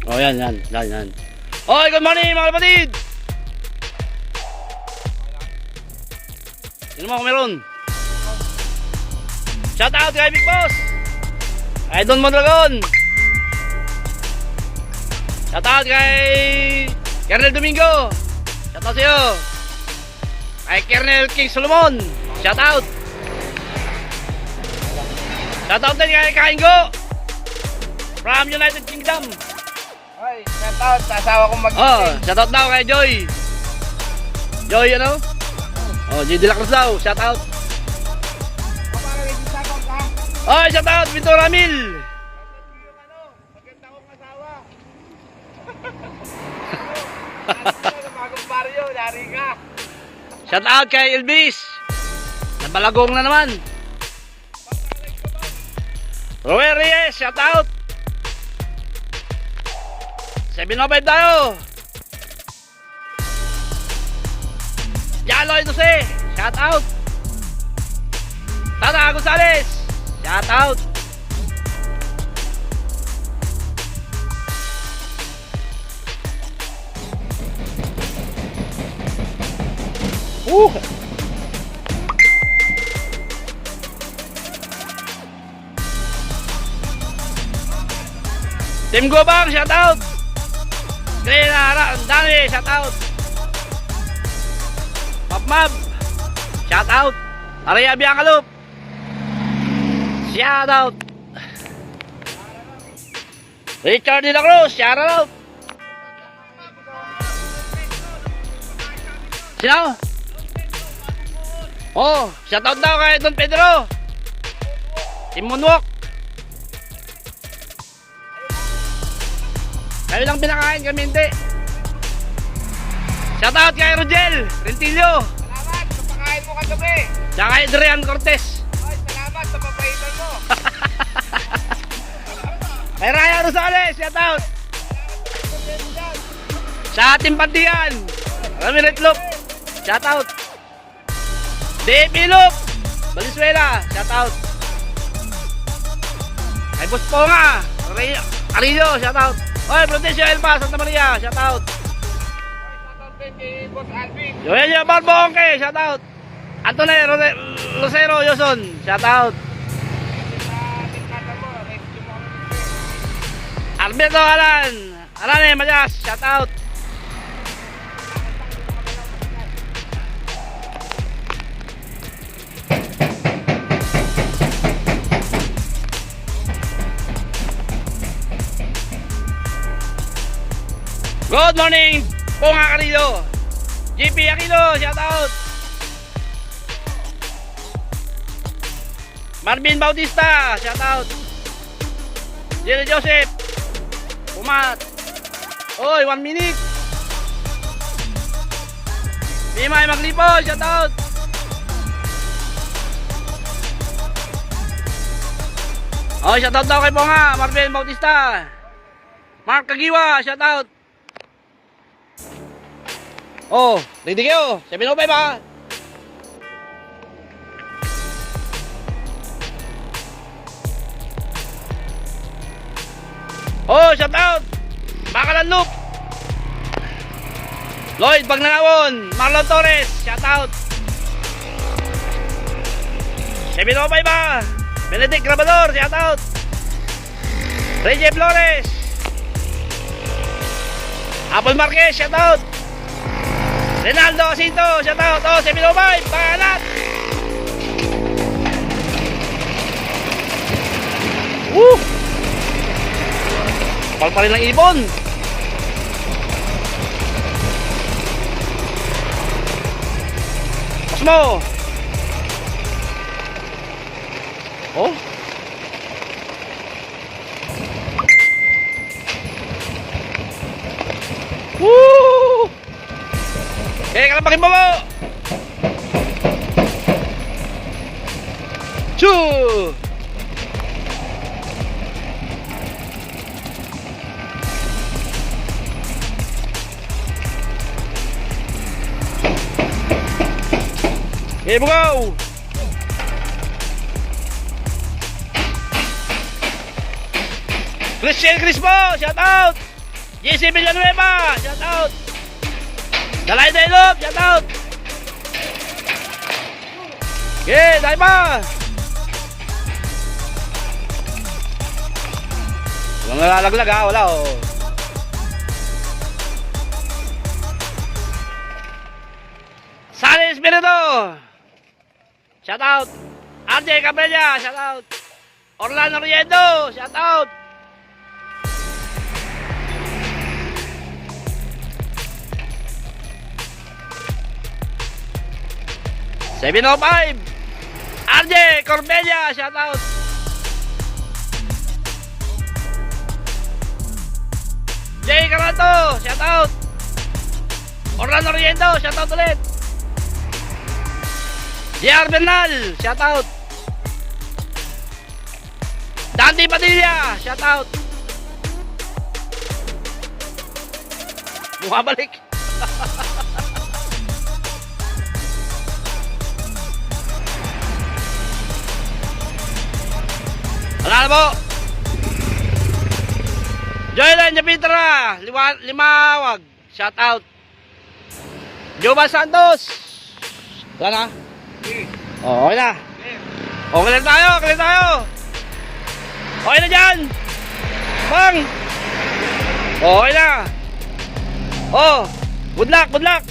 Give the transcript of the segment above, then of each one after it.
Oh, yan. Oy, good morning mga kapatid! Sino mo kung meron? Shout out kay Big Boss! Kay Don Mondragon! Shout out kay Kernel Domingo! Shout out sa'yo! Kay Kernel King Solomon! Shout out! Shout out din kay Kaingo! From United Kingdom! Hoy, shout out sa asawa kong mag-isip. Oh, shout out daw kay Joy. Joy ano? Oh, Joy de la Cruz daw, shout out. Oh, shout out Pinto Ramil. Maganda kong asawa. Bagong baryo, yari ka. Shout out kay Elvis. Nabalagong na naman. Roel Reyes, shout out. 705 tayo. Yaloy Dose, shout out. Tata Gonzales, shout out. Tim Gobang, shout out. Grena Dani, shout out. Papmab, shout out. Araya Biancalup, shout out. Richard de la Cruz, shout out. Sino? Oh, shout out daw kay Don Pedro. Team Moonwalk. Kami lang pinakain, kami hindi. Shoutout kay Rogel Rentillo. Salamat sa pakain mo kagabi. Tsaka kay Adrian Cortez. Hoy, salamat sa papaitan mo. Kay Raya Rosales, shoutout. Sa ating pantiyan Rami Retlop, shoutout. D.P. Loop Valenzuela, shoutout. Kay Boss Ponga Arillo, shoutout. Oy, Protecio Elba, Santa Maria, shout out. Shout out din kay Boss Alvin. Yoyo Barbongke, shout out. Antonio Rosero Yoson, shout out. Sa tingkatan mo, rescue mo kami. Alberto Alane Mayas, shout out. Good morning, Ponga Carrillo. GP Aquino, shout out. Marvin Bautista, shout out. Jerry Joseph Pumat. Oy, 1 minute. Mimay Maglipo, shout out. Oy, shout out daw kay Ponga, Marvin Bautista. Mark Kagiwa, shout out. Oh, ready kayo. 705 ba? Oh, shout out. Bakalan Loop. Lloyd Bagnanawon, Marlon Torres, shout out. 705 ba? Benedict Grabador, shout out. Reggie Flores. Apple Marquez, shout out. Renaldo Jacinto, shout out. Oh, 705, pangalat. Kapal pa rin ng ibon. Pas mo. Oh. Woo! Kaya kalampakin mo mo! Choo! Here we go! Christian Crispo, shout out! JC Villanueva, shout out. Dalay Dailop, shout out. Okay, dahil pa. Walang nalalaglag ha, wala oh. Sani Espiritu, shout out. RJ Cabella, shout out. Orlando Riendo, shout out. Seven oh five, RJ Corbella, shout out. Jay Carato, shout out. Orlando Riendo, shout out ulit. JR Bernal, shout out. Dante Padilla, shout out. Bumabalik. Wala na po. Joylan Japitra, Limawag, shout out. Juba Santos. Wala na. Oh, okay na. Okay na tayo, okay na tayo. Okay na dyan. Bang. Okay na. Oh, good luck, good luck.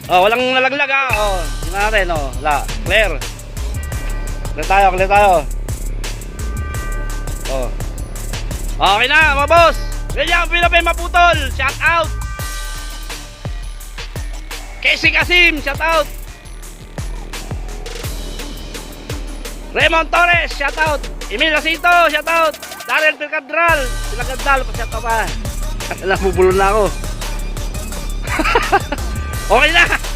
Oh, walang nalaglag ha. Oh, yun natin, oh. Wala, clear. Clear tayo, clear tayo. Oh. Okay na, mga boss. Ganyan, Pinapay Maputol. Shout out. Casey Kasim, shout out. Raymond Torres, shout out. Emil Lasito, shout out. Darren Pilcadral, Pilcadral, shout out pa. Alam, bubulon na ako. Okay na.